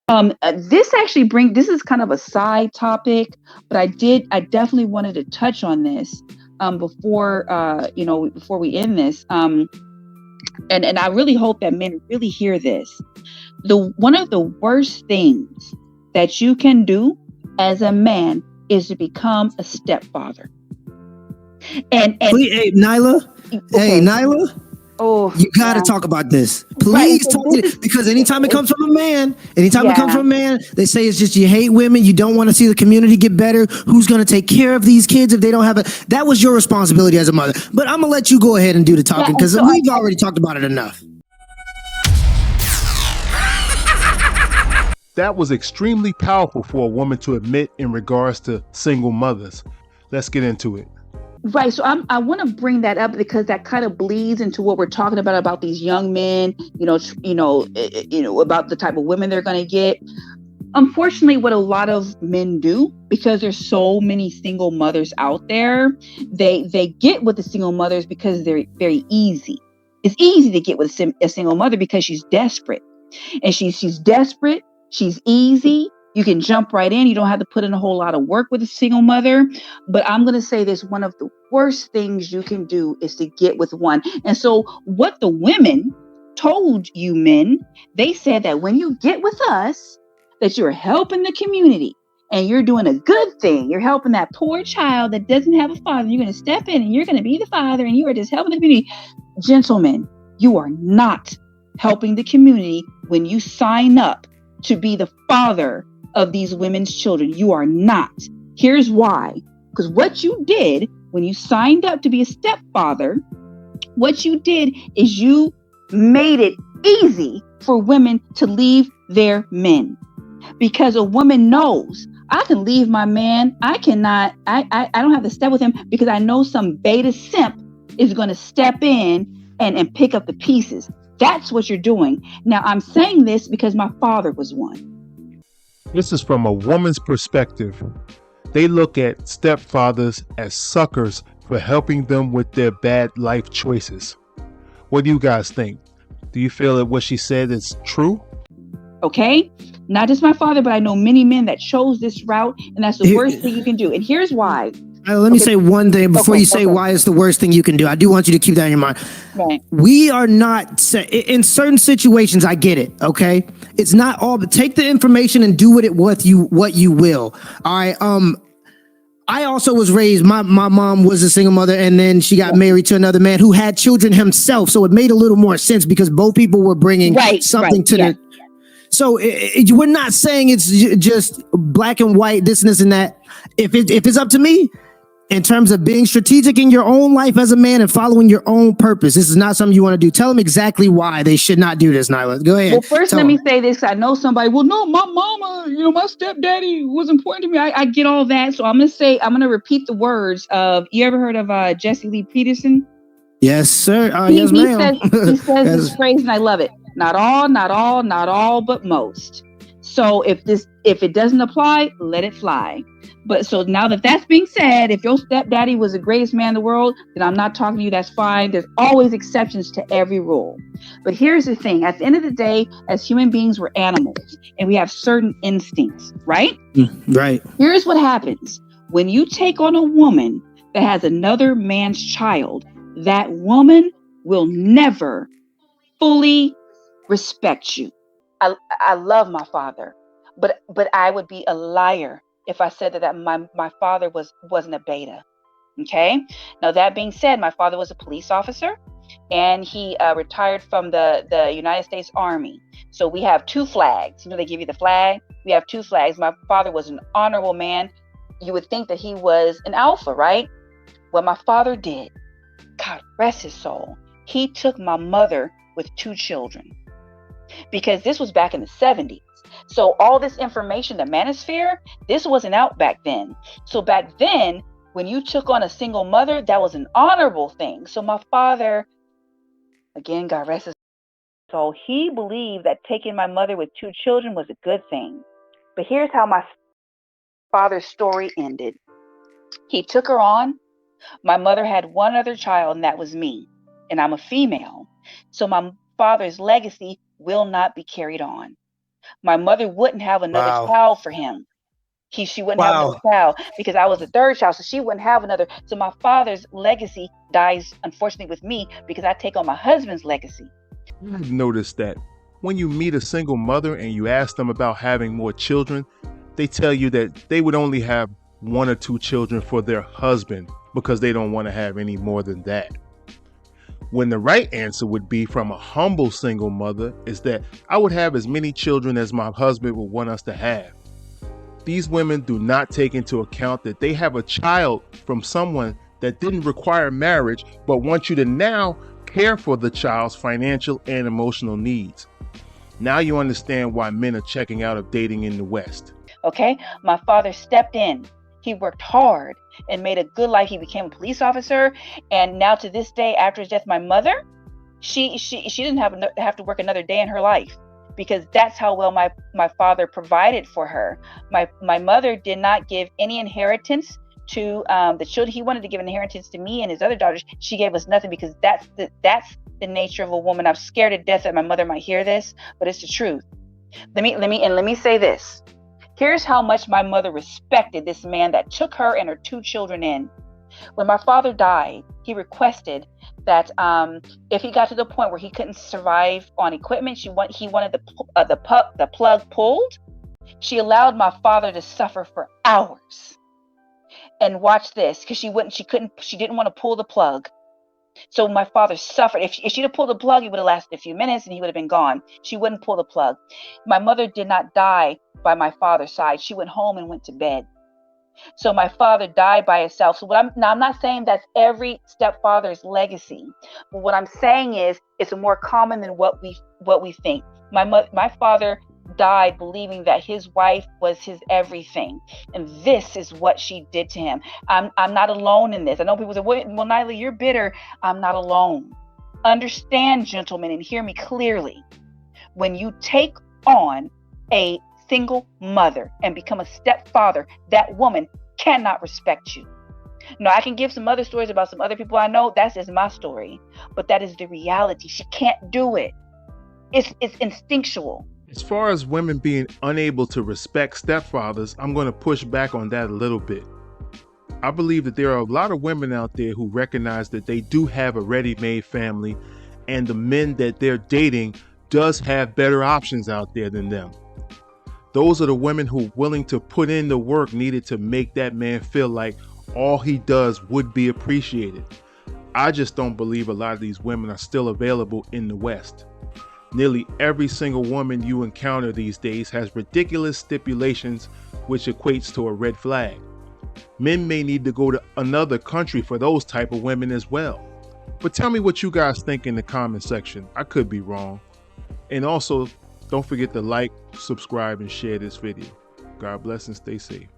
This is kind of a side topic, but I definitely wanted to touch on this before before we end this. And I really hope that men really hear this. The One of the worst things that you can do as a man is to become a stepfather. And Please, hey Nyla, hey okay. Nyla, Oh you got to yeah. talk about this. Right. Please So talk this is because anytime it comes from a man, yeah. they say it's just you hate women, you don't want to see the community get better. Who's going to take care of these kids if they don't have a? That was your responsibility as a mother. But I'm gonna let you go ahead and do the Yeah, talking and because so we've already talked about it enough. That was extremely powerful for a woman to admit in regards to single mothers. Let's get into it. right. So I want to bring that up because that kind of bleeds into what we're talking about these young men. About the type of women they're going to get. Unfortunately, what a lot of men do, because there's so many single mothers out there, they get with the single mothers because they're very easy. It's easy to get with a single mother because she's desperate, and she's desperate. She's easy. You can jump right in. You don't have to put in a whole lot of work with a single mother. But I'm going to say this: one of the worst things you can do is to get with one. And so, what the women told you men, they said that when you get with us, that you're helping the community and you're doing a good thing. You're helping that poor child that doesn't have a father. You're going to step in and you're going to be the father and you are just helping the community. Gentlemen, you are not helping the community when you sign up to be the father of these women's children. You are not. Here's why. Because what you did when you signed up to be a stepfather, what you did is you made it easy for women to leave their men. Because a woman knows I can leave my man. I cannot, I don't have to step with him because I know some beta simp is going to step in and pick up the pieces. That's what you're doing. Now, I'm saying this because my father was one. This is from a woman's perspective. They look at stepfathers as suckers for helping them with their bad life choices. What do you guys think? Do you feel that what she said is true? Okay? Not just my father, but I know many men that chose this route, and that's the worst thing you can do. And here's why. Let me Okay. say one thing before Okay. you say why it's the worst thing you can do. I do want you to keep that in your mind. Right. We are not in certain situations. I get it. Okay, it's not all. But take the information and do with it what you will. All right. I also was raised. My mom was a single mother, and then she got married to another man who had children himself. So it made a little more sense because both people were bringing something to the. So we're not saying it's just black and white, this and that. If it's up to me, in terms of being strategic in your own life as a man and following your own purpose, this is not something you want to do. Tell them exactly why they should not do this, Nyla. Go ahead. Well, first, let me say this. I know somebody, well, no, my mama, my stepdaddy was important to me. I get all that. So I'm going to repeat the words of, you ever heard of Jesse Lee Peterson? Yes, sir. Yes, ma'am. He says this phrase, and I love it. Not all, not all, not all, but most. So if it doesn't apply, let it fly. But so now that that's being said, if your stepdaddy was the greatest man in the world, then I'm not talking to you. That's fine. There's always exceptions to every rule. But here's the thing. At the end of the day, as human beings, we're animals and we have certain instincts, right? Right. Here's what happens. When you take on a woman that has another man's child, that woman will never fully respect you. I love my father, but I would be a liar if I said that my father wasn't a beta. Okay. Now that being said, my father was a police officer, and he retired from the United States Army. So we have two flags. They give you the flag. We have two flags. My father was an honorable man. You would think that he was an alpha, right? What my father did, God rest his soul, he took my mother with two children, because this was back in the 70s. So all this information, the manosphere, this wasn't out back then. So back then, when you took on a single mother, that was an honorable thing. So my father, again, God rest his soul, he believed that taking my mother with two children was a good thing. But here's how my father's story ended. He took her on. My mother had one other child, and that was me. And I'm a female. So my father's legacy will not be carried on. My mother wouldn't have another Wow. child for him. She wouldn't have another Wow. child because I was the third child, so she wouldn't have another. So my father's legacy dies, unfortunately, with me because I take on my husband's legacy. I've noticed that when you meet a single mother and you ask them about having more children, they tell you that they would only have 1 or 2 children for their husband because they don't want to have any more than that. When the right answer would be from a humble single mother is that I would have as many children as my husband would want us to have. These women do not take into account that they have a child from someone that didn't require marriage but want you to now care for the child's financial and emotional needs. Now you understand why men are checking out of dating in the West. Okay, my father stepped in. He worked hard and made a good life. He became a police officer, and now to this day, after his death, my mother, she didn't have to work another day in her life because that's how well my father provided for her. My mother did not give any inheritance to the children. He wanted to give inheritance to me and his other daughters. She gave us nothing because that's the nature of a woman. I'm scared to death that my mother might hear this, but it's the truth. Let me say this. Here's how much my mother respected this man that took her and her 2 children in. When my father died, he requested that if he got to the point where he couldn't survive on equipment, he wanted the plug pulled. She allowed my father to suffer for hours. And watch this, because she didn't want to pull the plug. So my father suffered. If she'd have pulled the plug, it would have lasted a few minutes and he would have been gone. She wouldn't pull the plug. My mother did not die by my father's side. She went home and went to bed. So my father died by himself. So I'm not saying that's every stepfather's legacy, but what I'm saying is it's more common than what we think. My father died believing that his wife was his everything, and this is what she did to him. I'm not alone in this. I know people say, well, Nyla, you're bitter. I'm not alone. Understand, gentlemen, and hear me clearly. When you take on a single mother and become a stepfather, that woman cannot respect you. Now, I can give some other stories about some other people I know. That's just my story, but that is the reality. She can't do it. It's instinctual. As far as women being unable to respect stepfathers, I'm going to push back on that a little bit. I believe that there are a lot of women out there who recognize that they do have a ready-made family and the men that they're dating does have better options out there than them. Those are the women who are willing to put in the work needed to make that man feel like all he does would be appreciated. I just don't believe a lot of these women are still available in the West. Nearly every single woman you encounter these days has ridiculous stipulations, which equates to a red flag. Men may need to go to another country for those type of women as well. But tell me what you guys think in the comment section. I could be wrong. And also, don't forget to like, subscribe, and share this video. God bless and stay safe.